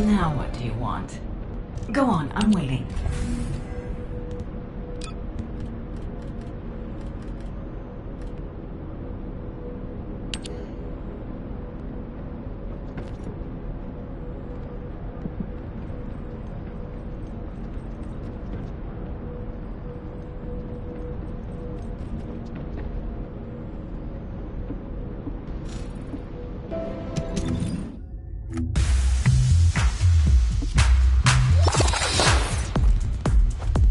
Now what do you want? Go on, I'm waiting.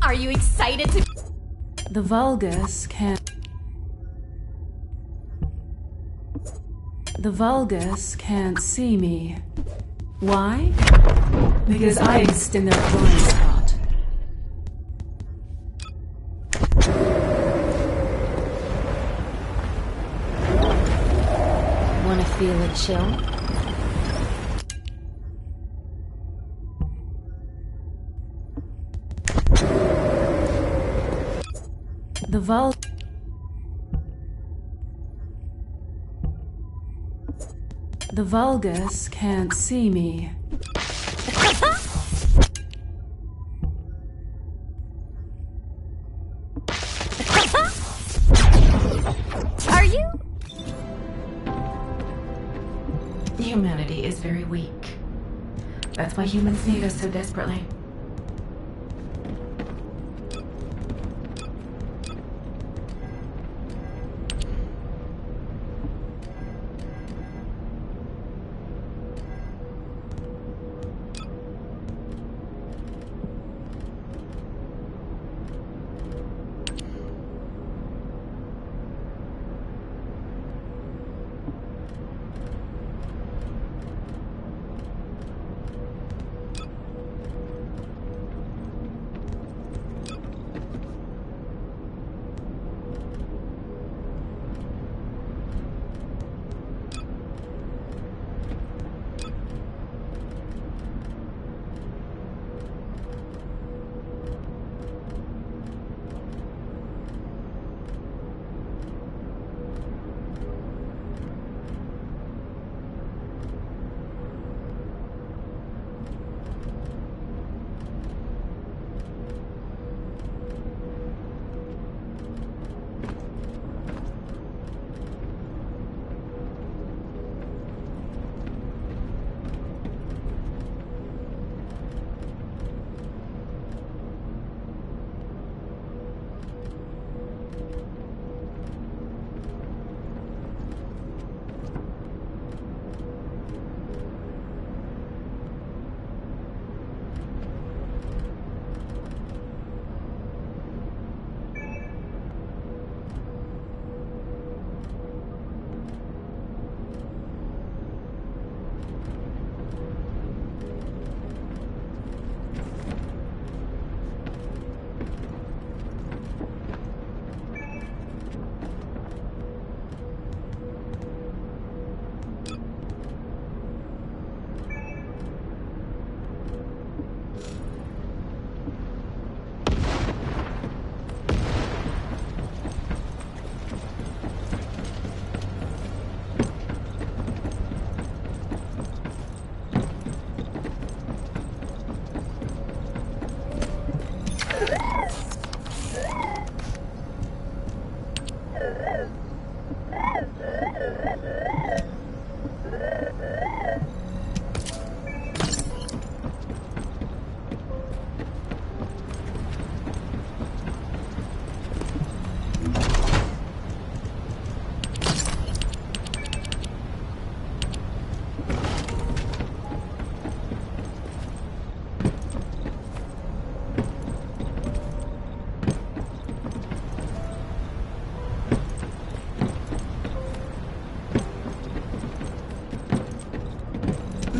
Are you excited to... The Vulgus can't see me. Why? Because I exist in their blind spot. Wanna feel a chill? The Vulgus can't see me. Are you? Humanity is very weak. That's why humans need us so desperately.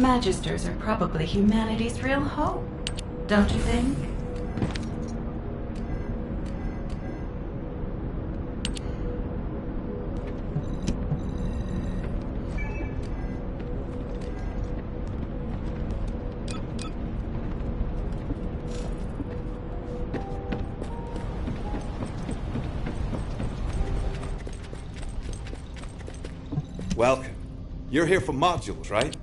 Magisters are probably humanity's real hope, don't you think? Welcome. You're here for modules, right?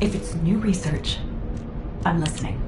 If it's new research, I'm listening.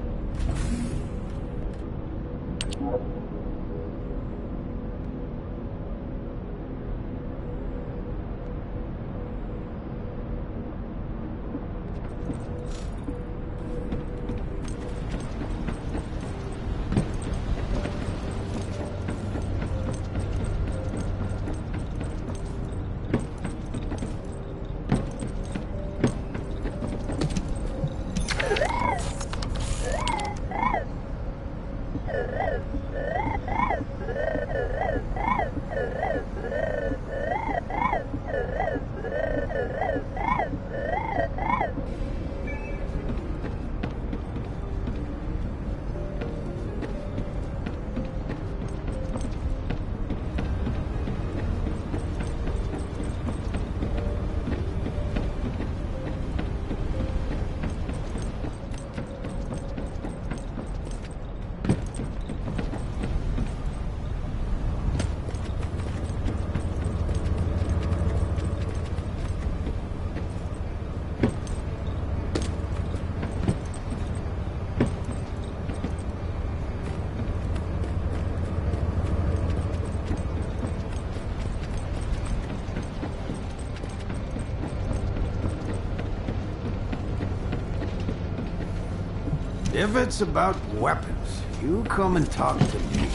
If it's about weapons, you come and talk to me.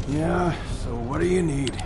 Yeah, so what do you need?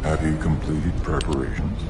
Have you completed preparations?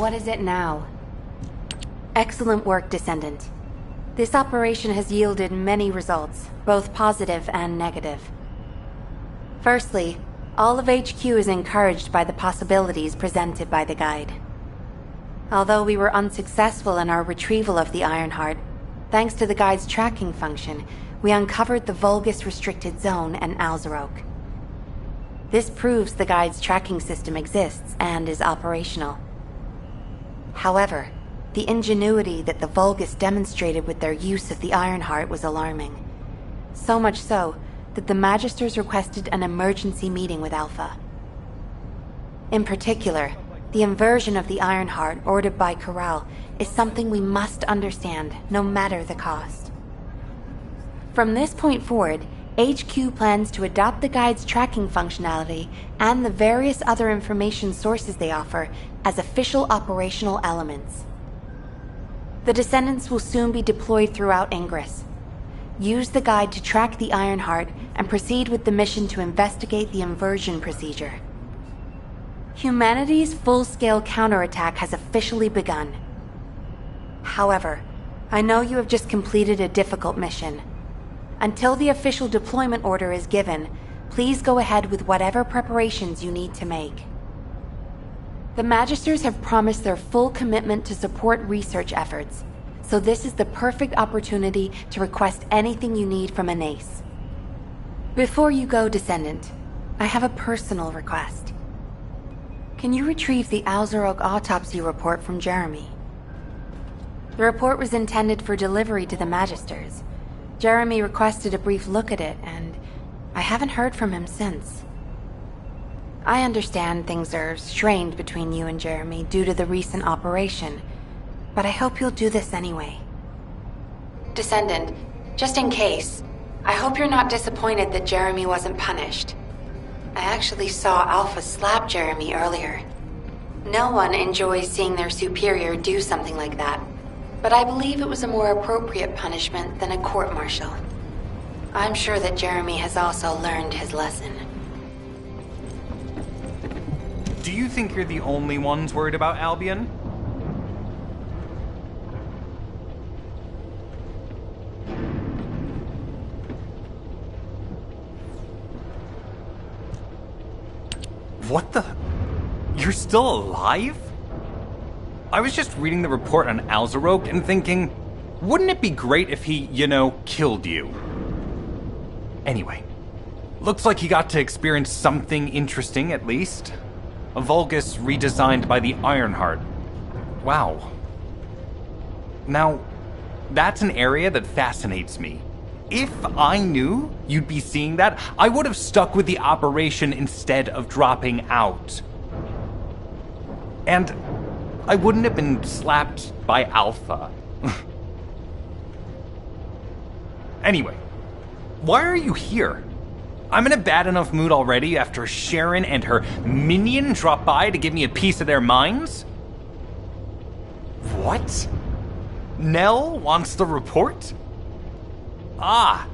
What is it now? Excellent work, Descendant. This operation has yielded many results, both positive and negative. Firstly, all of HQ is encouraged by the possibilities presented by the guide. Although we were unsuccessful in our retrieval of the Ironheart, thanks to the guide's tracking function, we uncovered the Vulgus restricted zone and Alzarok. This proves the guide's tracking system exists and is operational. However, the ingenuity that the Vulgus demonstrated with their use of the Ironheart was alarming. So much so that the Magisters requested an emergency meeting with Alpha. In particular, the inversion of the Ironheart ordered by Corral is something we must understand, no matter the cost. From this point forward, HQ plans to adopt the Guide's tracking functionality and the various other information sources they offer as official operational elements. The Descendants will soon be deployed throughout Ingress. Use the Guide to track the Ironheart and proceed with the mission to investigate the inversion procedure. Humanity's full-scale counterattack has officially begun. However, I know you have just completed a difficult mission. Until the official deployment order is given, please go ahead with whatever preparations you need to make. The Magisters have promised their full commitment to support research efforts, so this is the perfect opportunity to request anything you need from an ace. Before you go, Descendant, I have a personal request. Can you retrieve the Alzarok autopsy report from Jeremy? The report was intended for delivery to the Magisters. Jeremy requested a brief look at it, and I haven't heard from him since. I understand things are strained between you and Jeremy due to the recent operation, but I hope you'll do this anyway. Descendant, just in case, I hope you're not disappointed that Jeremy wasn't punished. I actually saw Alpha slap Jeremy earlier. No one enjoys seeing their superior do something like that, but I believe it was a more appropriate punishment than a court-martial. I'm sure that Jeremy has also learned his lesson. Do you think you're the only ones worried about Albion? What the? You're still alive? I was just reading the report on Alzarok and thinking, wouldn't it be great if he, killed you? Anyway, looks like you got to experience something interesting at least. A Vulgus redesigned by the Ironheart. Wow. Now, that's an area that fascinates me. If I knew you'd be seeing that, I would have stuck with the operation instead of dropping out. And I wouldn't have been slapped by Alpha. Anyway, why are you here? I'm in a bad enough mood already after Sharon and her minion drop by to give me a piece of their minds? What? Nell wants the report? Ah,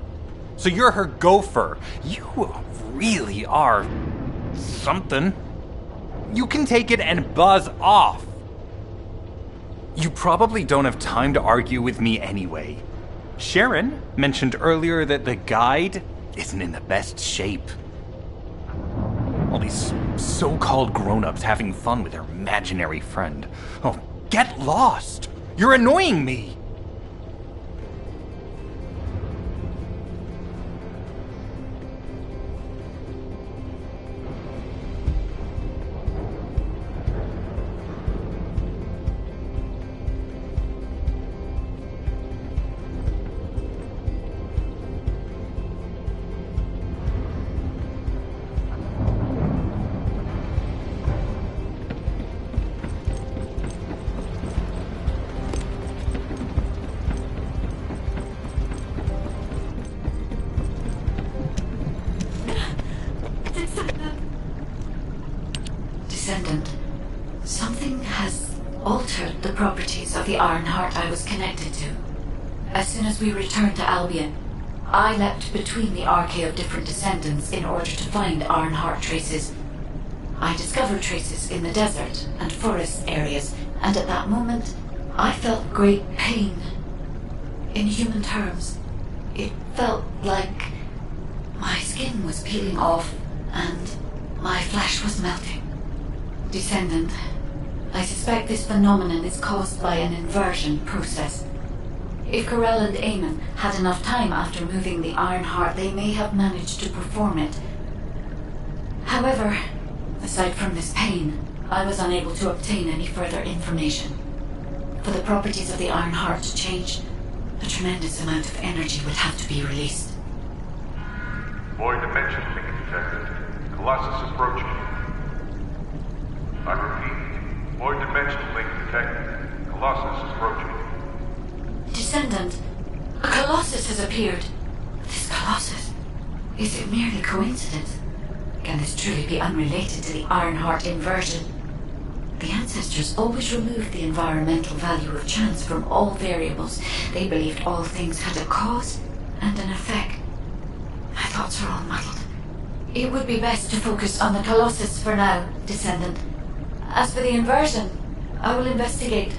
so you're her gopher. You really are something. You can take it and buzz off. You probably don't have time to argue with me anyway. Sharon mentioned earlier that the Guide isn't in the best shape. All these so-called grown-ups having fun with their imaginary friend. Oh, get lost! You're annoying me! Descendant, something has altered the properties of the Ironheart I was connected to. As soon as we returned to Albion, I leapt between the arcade of different descendants in order to find Ironheart traces. I discovered traces in the desert and forest areas, and at that moment, I felt great pain. In human terms, it felt like my skin was peeling off and my flesh was melting. Descendant, I suspect this phenomenon is caused by an inversion process. If Corell and Eamon had enough time after moving the Ironheart, they may have managed to perform it. However, aside from this pain, I was unable to obtain any further information. For the properties of the Ironheart to change, a tremendous amount of energy would have to be released. Void dimension link detected. Colossus approaching. I repeat, void dimension link detected. Colossus approaching. Descendant, a Colossus has appeared. This Colossus, is it merely coincidence? Can this truly be unrelated to the Ironheart inversion? The ancestors always removed the environmental value of chance from all variables. They believed all things had a cause and an effect. My thoughts are all muddled. It would be best to focus on the Colossus for now, Descendant. As for the inversion, I will investigate.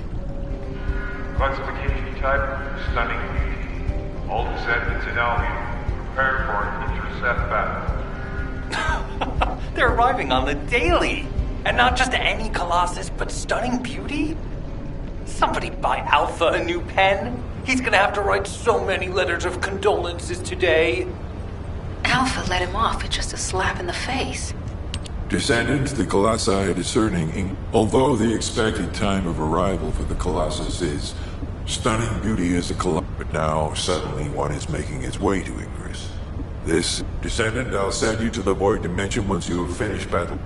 Classification type, stunning beauty. All descendants in Albion, prepare for an intercept battle. They're arriving on the daily! And not just any Colossus, but stunning beauty? Somebody buy Alpha a new pen? He's gonna have to write so many letters of condolences today. Alpha let him off with just a slap in the face. Descendants, the Colossi are discerning, although the expected time of arrival for the Colossus is stunning beauty as a Colossus, but now suddenly one is making its way to Ingress. This, Descendant, I'll send you to the Void Dimension once you have finished battle.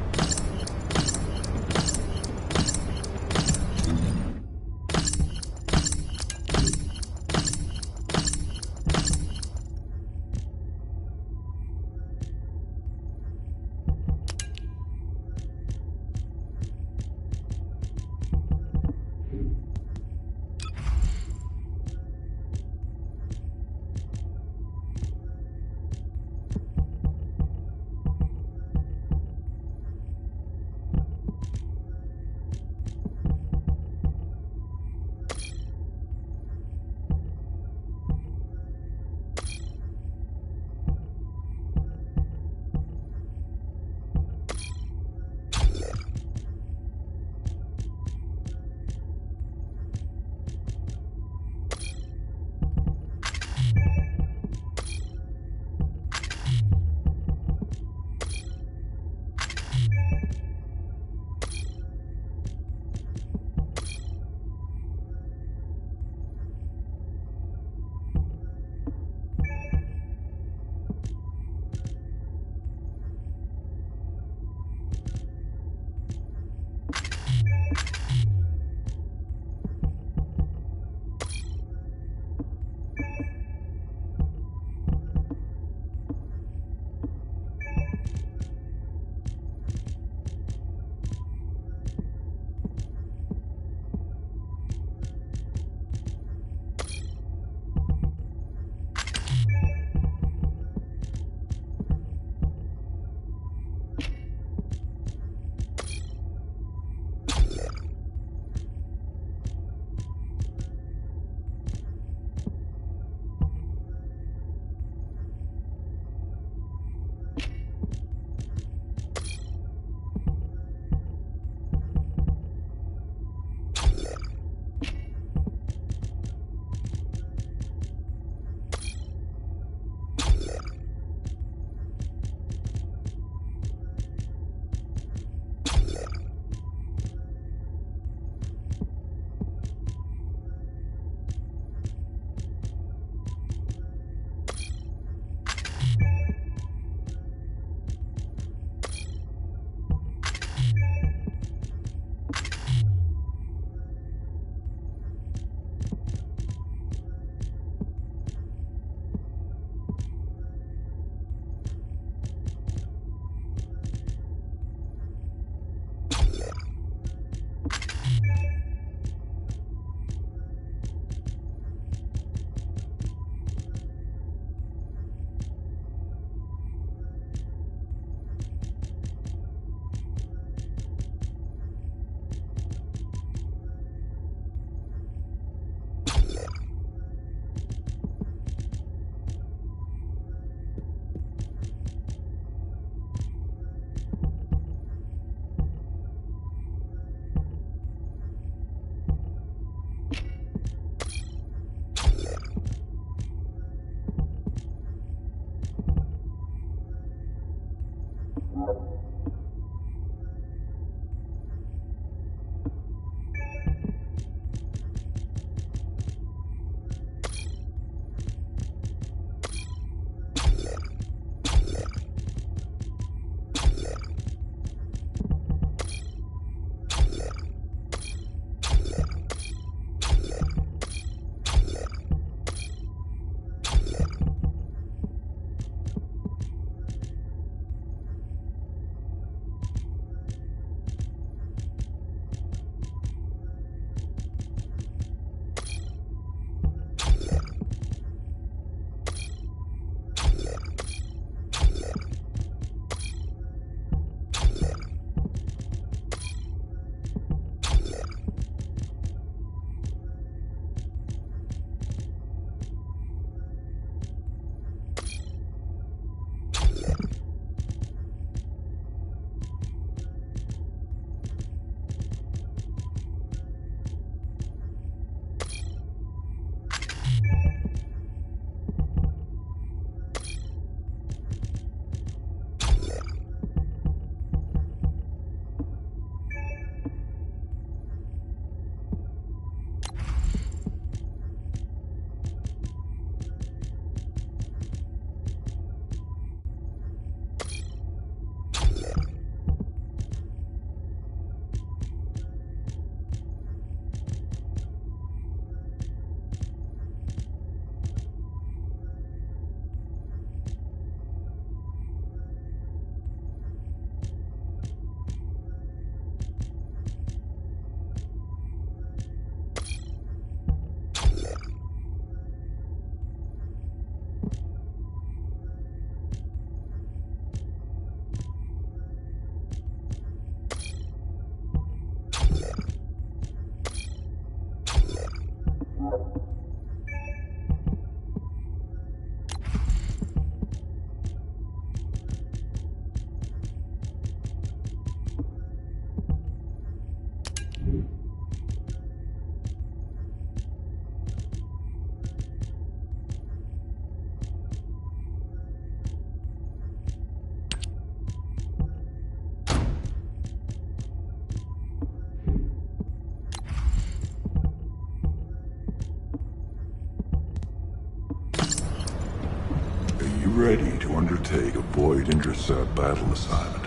ready to undertake a Void Intercept battle assignment?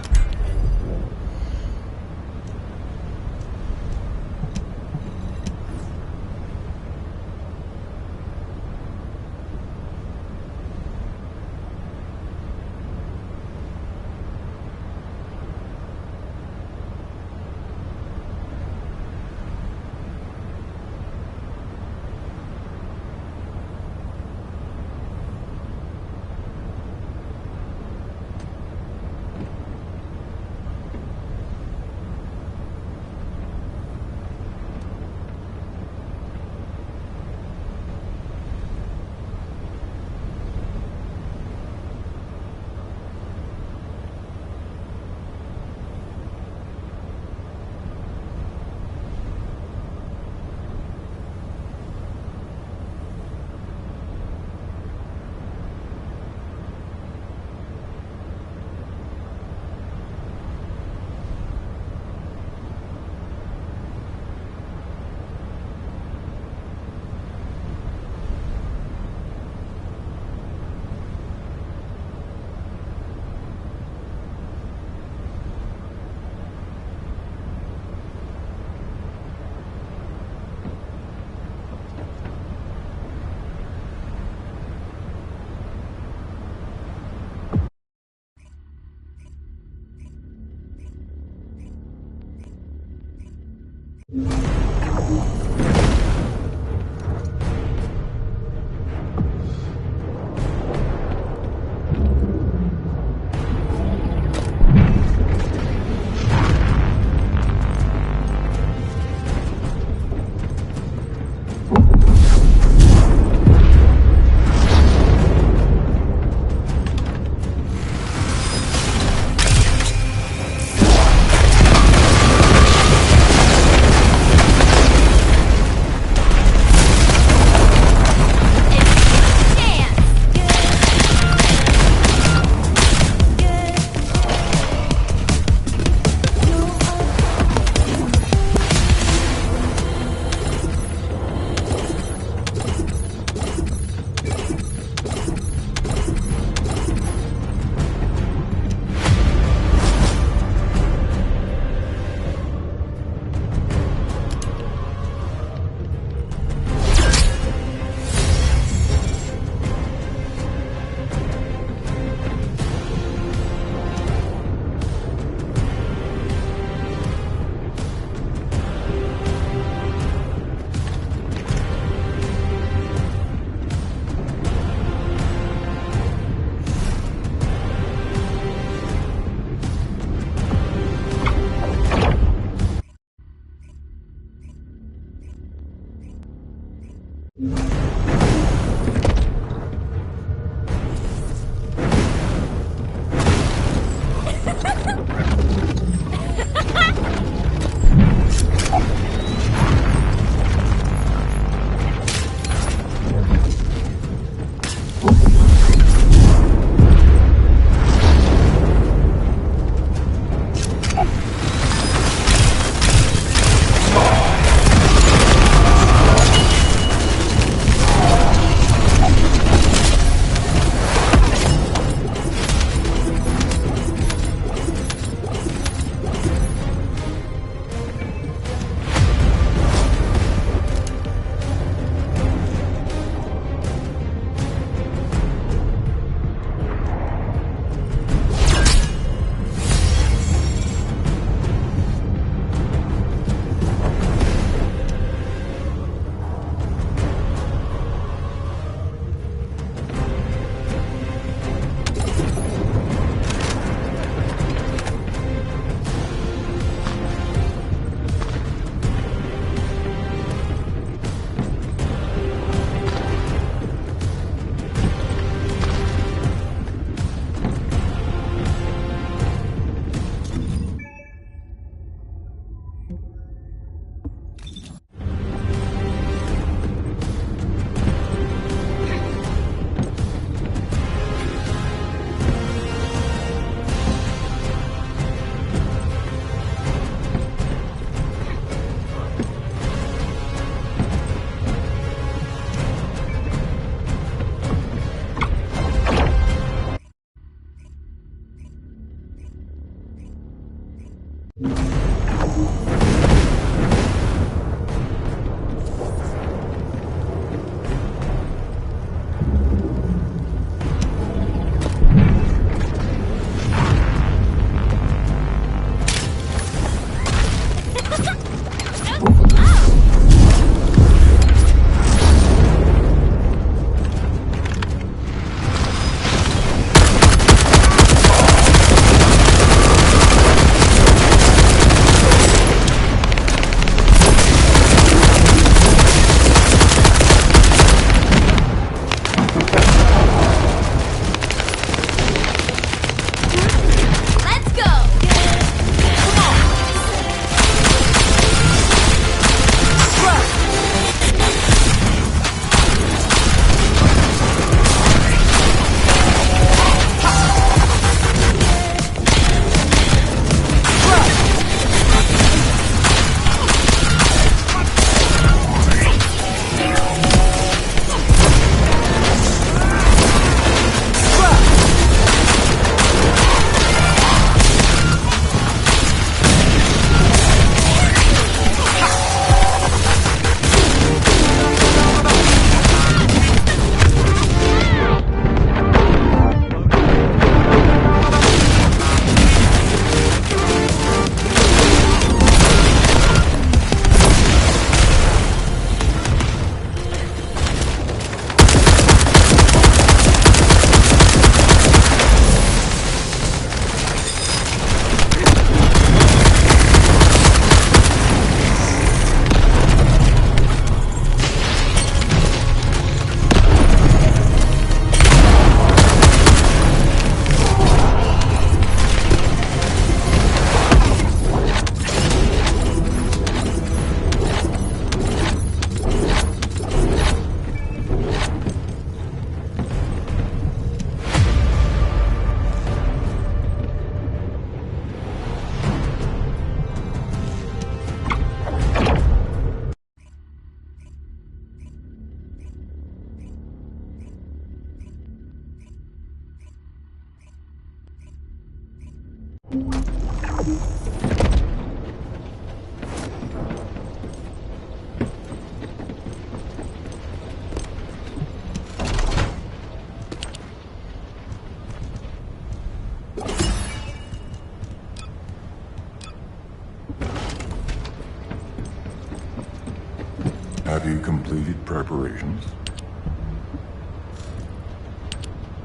you completed preparations?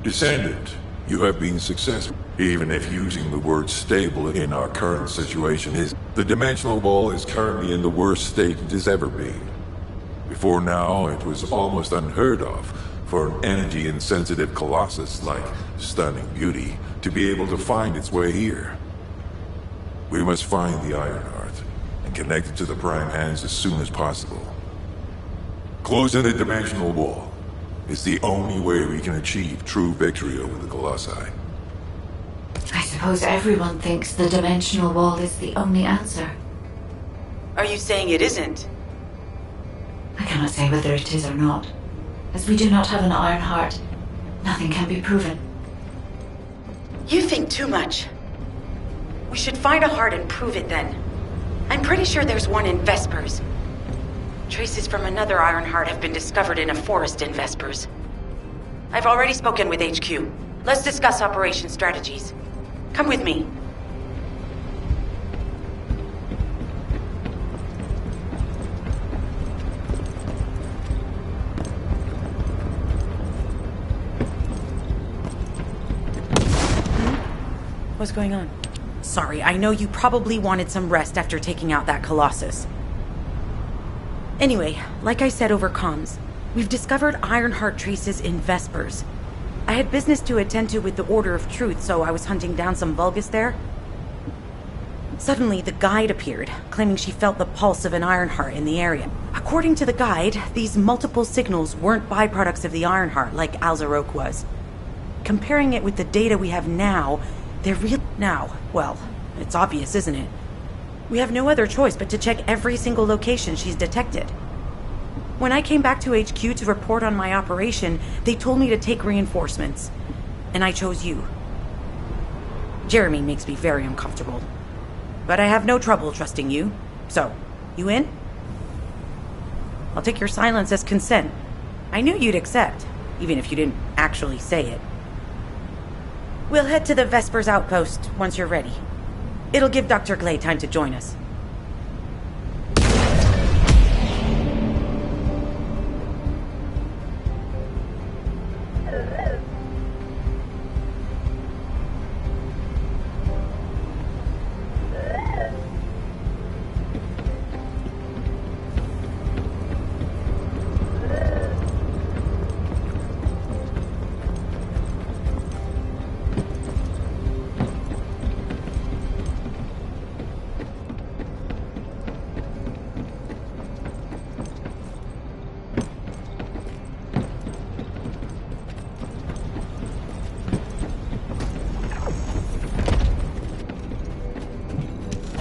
Descendant, you have been successful. Even if using the word stable in our current situation is... The dimensional wall is currently in the worst state it has ever been. Before now, it was almost unheard of for an energy-insensitive colossus like Stunning Beauty to be able to find its way here. We must find the Ironheart and connect it to the Prime Hands as soon as possible. Closing the dimensional wall is the only way we can achieve true victory over the Colossi. I suppose everyone thinks the dimensional wall is the only answer. Are you saying it isn't? I cannot say whether it is or not. As we do not have an Ironheart, nothing can be proven. You think too much. We should find a heart and prove it then. I'm pretty sure there's one in Vespers. Traces from another Ironheart have been discovered in a forest in Vespers. I've already spoken with HQ. Let's discuss operation strategies. Come with me. What's going on? Sorry, I know you probably wanted some rest after taking out that Colossus. Anyway, like I said over comms, we've discovered Ironheart traces in Vespers. I had business to attend to with the Order of Truth, so I was hunting down some Vulgus there. Suddenly, the guide appeared, claiming she felt the pulse of an Ironheart in the area. According to the guide, these multiple signals weren't byproducts of the Ironheart like Alzarok was. Comparing it with the data we have now, they're real now. Well, it's obvious, isn't it? We have no other choice but to check every single location she's detected. When I came back to HQ to report on my operation, they told me to take reinforcements. And I chose you. Jeremy makes me very uncomfortable. But I have no trouble trusting you. So, you in? I'll take your silence as consent. I knew you'd accept, even if you didn't actually say it. We'll head to the Vespers outpost once you're ready. It'll give Dr. Glay time to join us.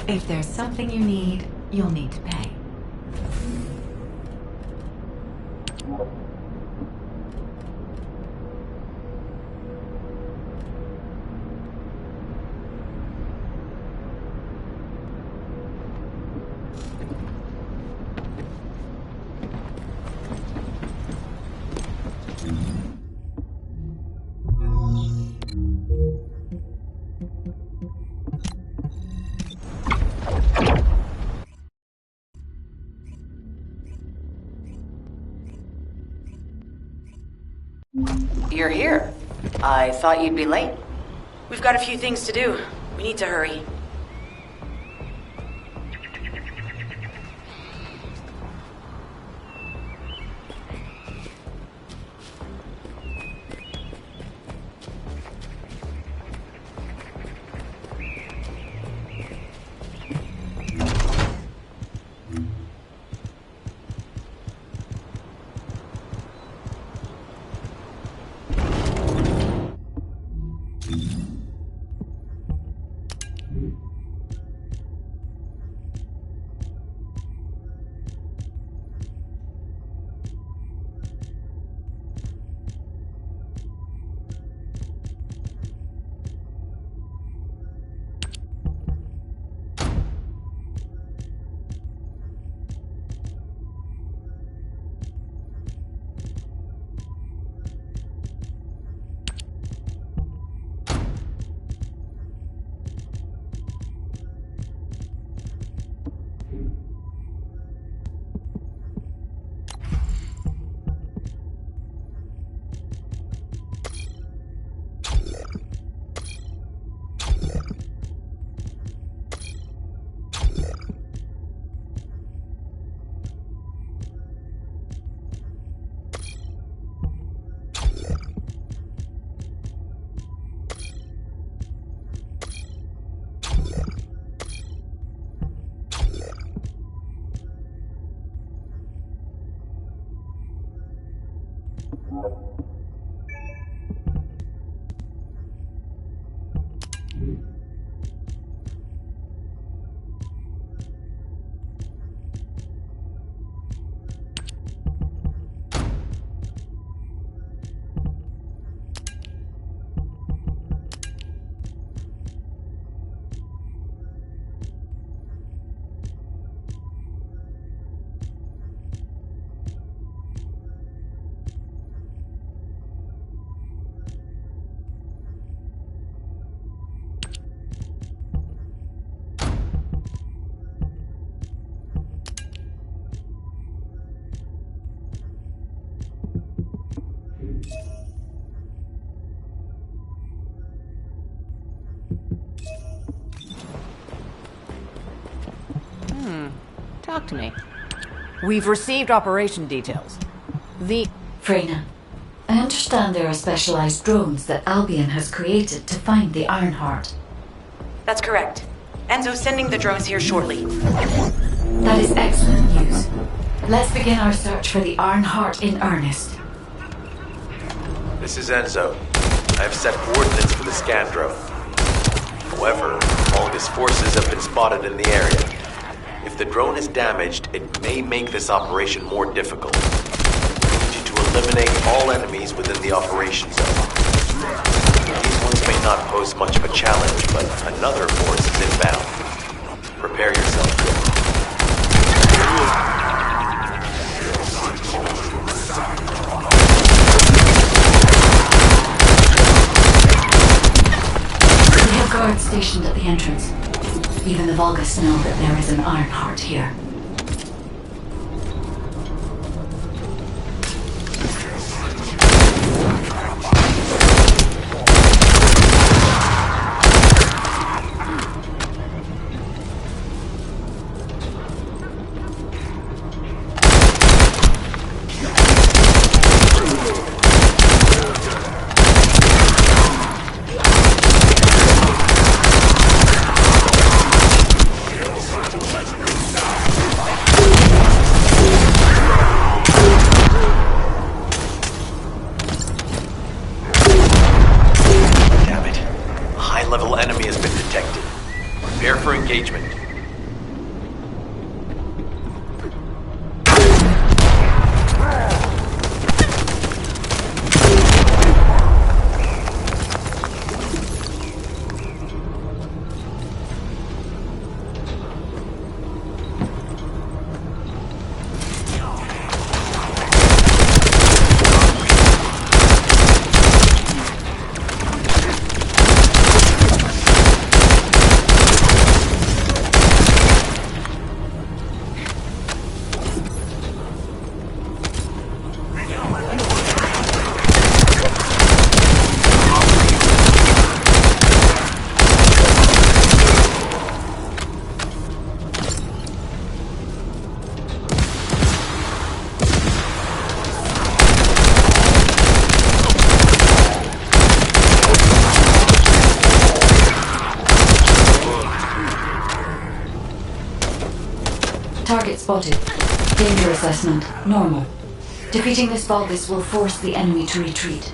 If there's something you need, you'll need to pay. You're here. I thought you'd be late. We've got a few things to do. We need to hurry. Talk to me. We've received operation details. Freyna, I understand there are specialized drones that Albion has created to find the Ironheart. That's correct. Enzo's sending the drones here shortly. That is excellent news. Let's begin our search for the Ironheart in earnest. This is Enzo. I have set coordinates for the scan drone. However, Vulgus forces have been spotted in the area. If the drone is damaged, it may make this operation more difficult. I need you to eliminate all enemies within the operation zone. These ones may not pose much of a challenge, but another force is inbound. Prepare yourself. We have guards stationed at the entrance. Even the Vulgus know that there is an Ironheart here. Engagement. Target spotted. Danger assessment. Normal. Defeating this Vulgus will force the enemy to retreat.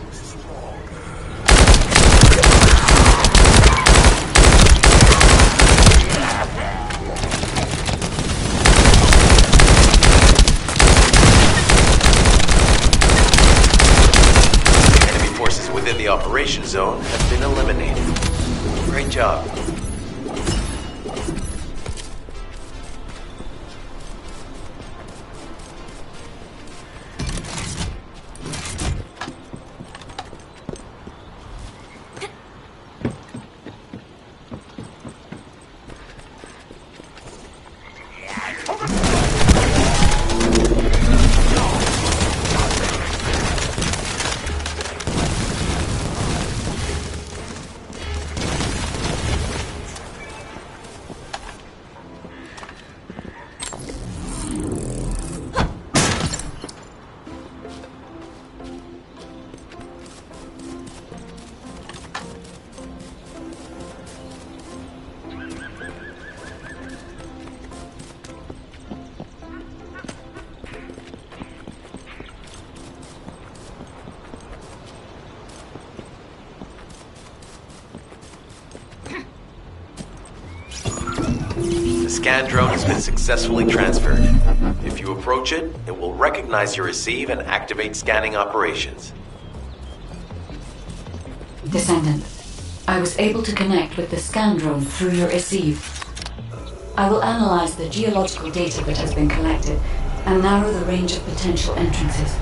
Enemy forces within the operation zone have been eliminated. Great job. scan drone has been successfully transferred. If you approach it, it will recognize your receive and activate scanning operations. Descendant, I was able to connect with the scan drone through your receive. I will analyze the geological data that has been collected and narrow the range of potential entrances.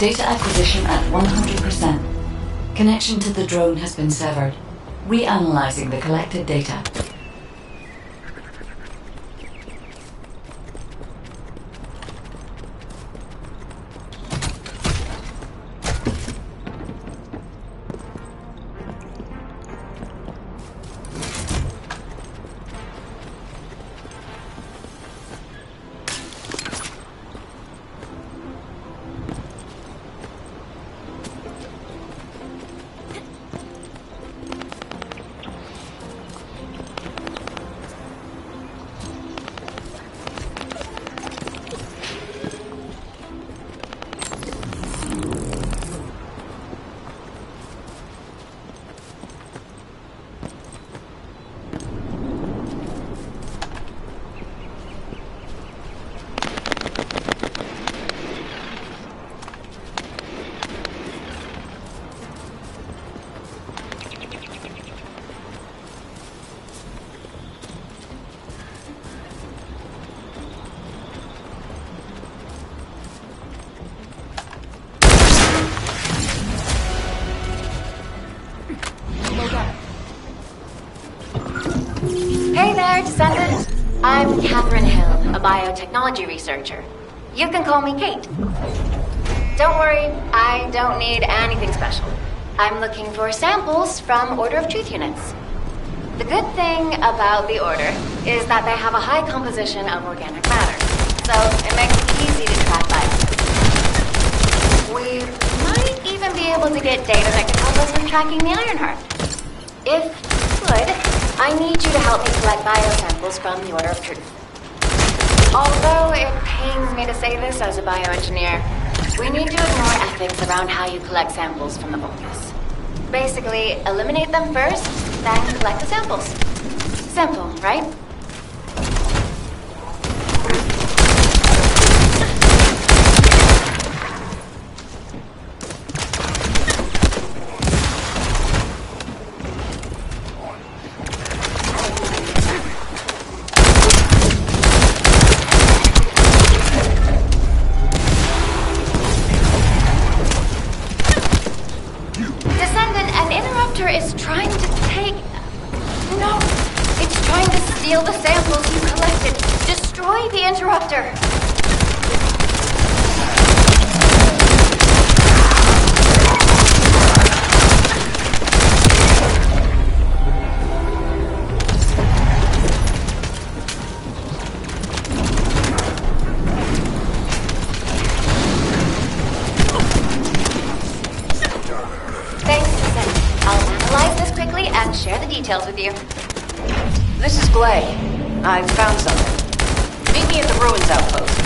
Data acquisition at 100%. Connection to the drone has been severed. Reanalyzing the collected data. there, Descendant. I'm Catherine Hill, a biotechnology researcher. You can call me Kate. Don't worry, I don't need anything special. I'm looking for samples from Order of Truth units. The good thing about the Order is that they have a high composition of organic matter, so it makes it easy to track bios. We might even be able to get data that can help us with tracking the Ironheart. If you could, I need you to help me collect biosamples from the Order of Truth. Although it pains me to say this as a bioengineer, we need to ignore ethics around how you collect samples from the Vulgus. Basically, eliminate them first, then collect the samples. Simple, right? Is trying to take... No! It's trying to steal the samples you collected. Destroy the interrupter! And share the details with you. This is Glay. I've found something. Meet me at the Ruins Outpost.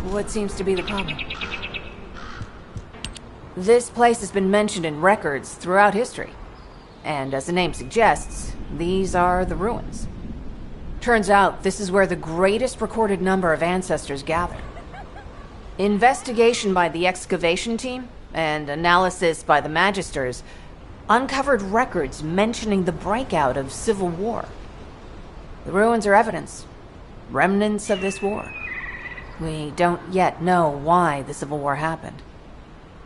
What seems to be the problem? This place has been mentioned in records throughout history. And as the name suggests, these are the ruins. Turns out this is where the greatest recorded number of ancestors gather. Investigation by the excavation team and analysis by the magisters uncovered records mentioning the breakout of civil war. The ruins are evidence, remnants of this war. We don't yet know why the civil war happened.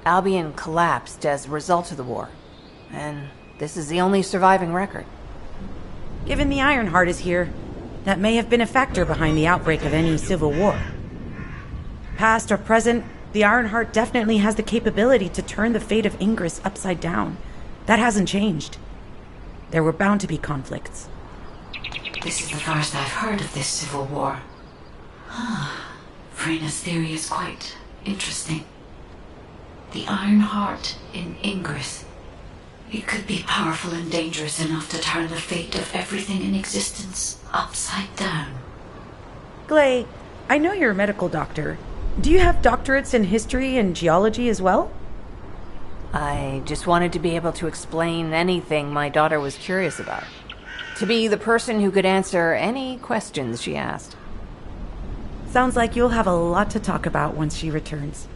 Albion collapsed as a result of the war, and this is the only surviving record. Given the Ironheart is here, that may have been a factor behind the outbreak of any civil war. Past or present, the Ironheart definitely has the capability to turn the fate of Ingress upside down. That hasn't changed. There were bound to be conflicts. This is the first I've heard of this civil war. Frena's theory is quite interesting. The Ironheart in Ingress. It could be powerful and dangerous enough to turn the fate of everything in existence upside down. Glay, I know you're a medical doctor. Do you have doctorates in history and geology as well? I just wanted to be able to explain anything my daughter was curious about. To be the person who could answer any questions she asked. Sounds like you'll have a lot to talk about once she returns.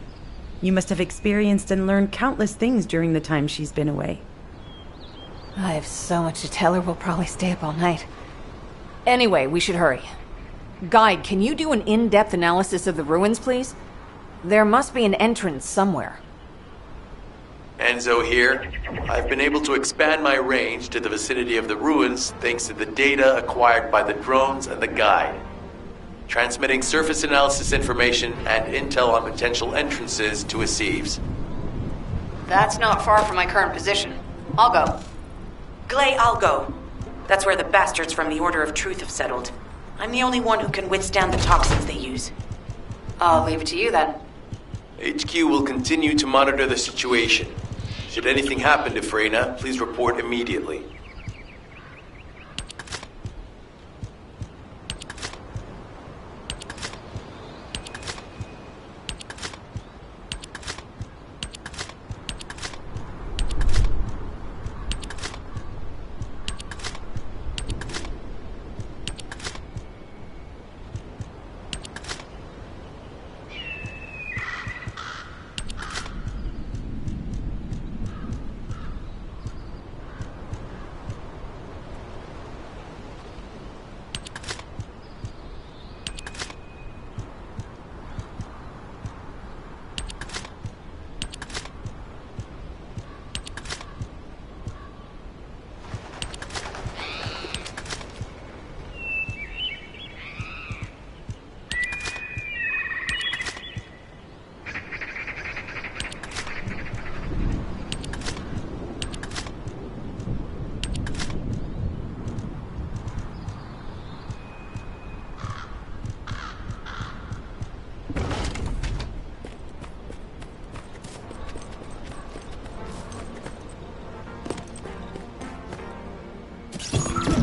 You must have experienced and learned countless things during the time she's been away. I have so much to tell her, we'll probably stay up all night. Anyway, we should hurry. Guide, can you do an in-depth analysis of the ruins, please? There must be an entrance somewhere. Enzo here. I've been able to expand my range to the vicinity of the ruins thanks to the data acquired by the drones and the guide. Transmitting surface analysis information and intel on potential entrances to Aceves. That's not far from my current position. I'll go. Glay, I'll go. That's where the bastards from the Order of Truth have settled. I'm the only one who can withstand the toxins they use. I'll leave it to you then. HQ will continue to monitor the situation. Should anything happen to Freyna, please report immediately.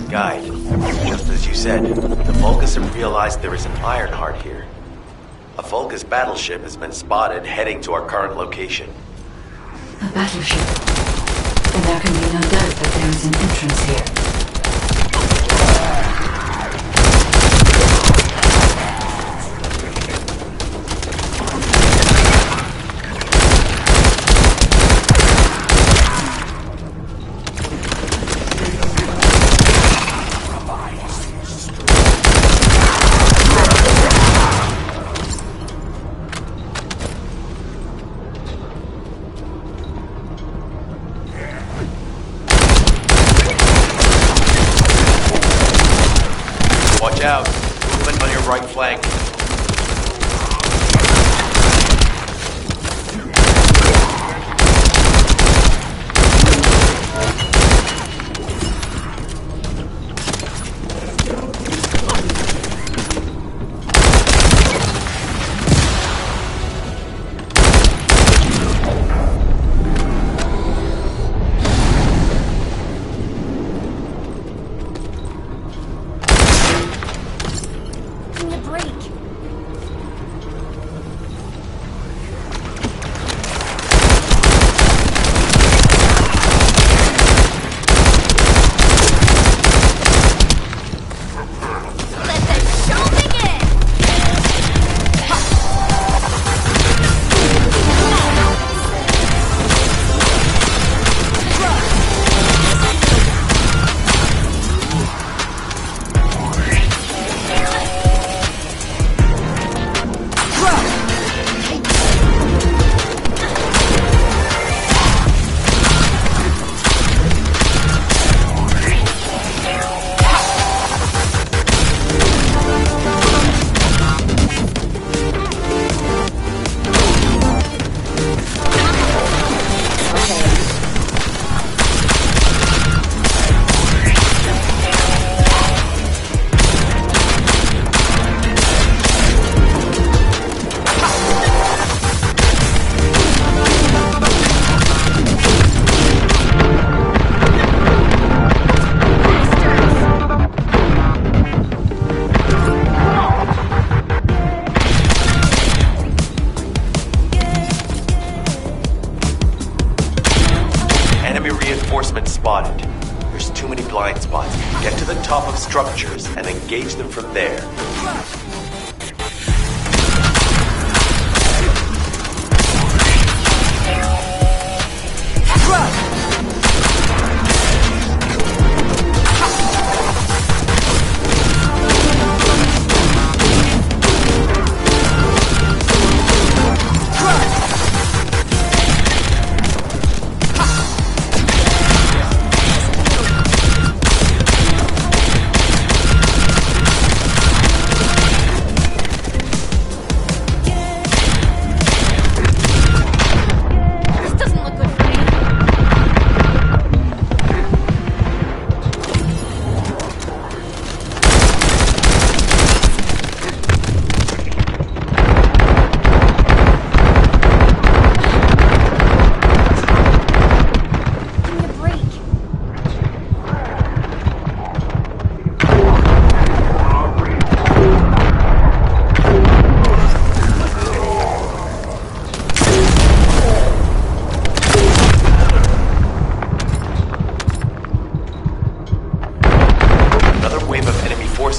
Guide, just as you said, the Vulgus have realized there is an Ironheart here. A Vulgus battleship has been spotted heading to our current location. A battleship? Then there can be no doubt that there is an entrance here. Watch out. Movement on your right flank. Give me a break. structures and engage them from there.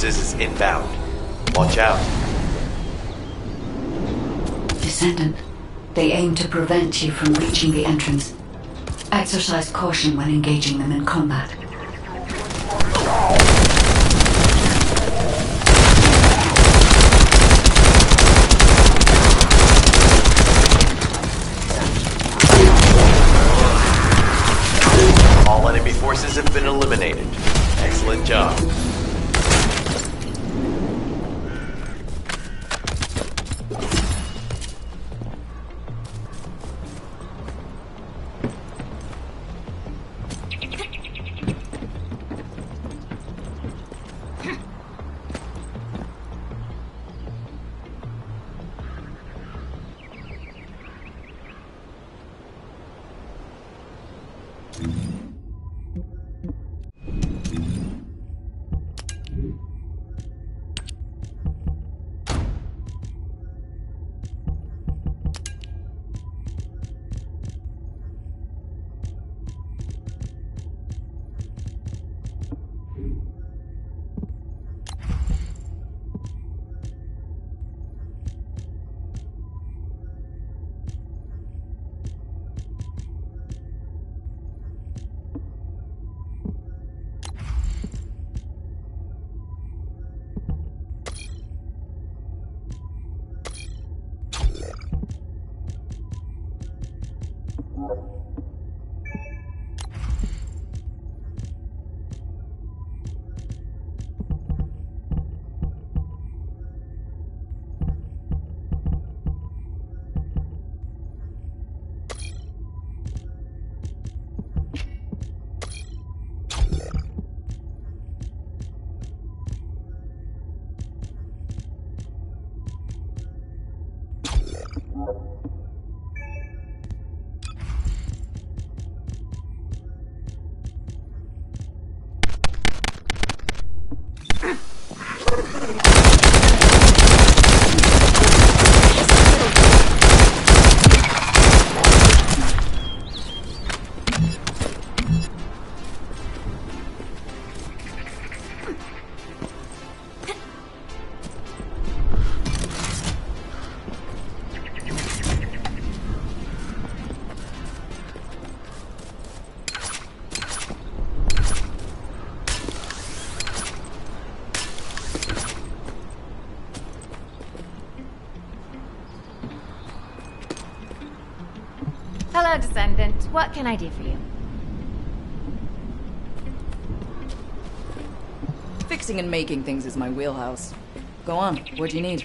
Is inbound. Watch out. Descendant, they aim to prevent you from reaching the entrance. Exercise caution when engaging them in combat. All enemy forces have been eliminated. Excellent job. Hello, Descendant. What can I do for you? Fixing and making things is my wheelhouse. Go on, what do you need?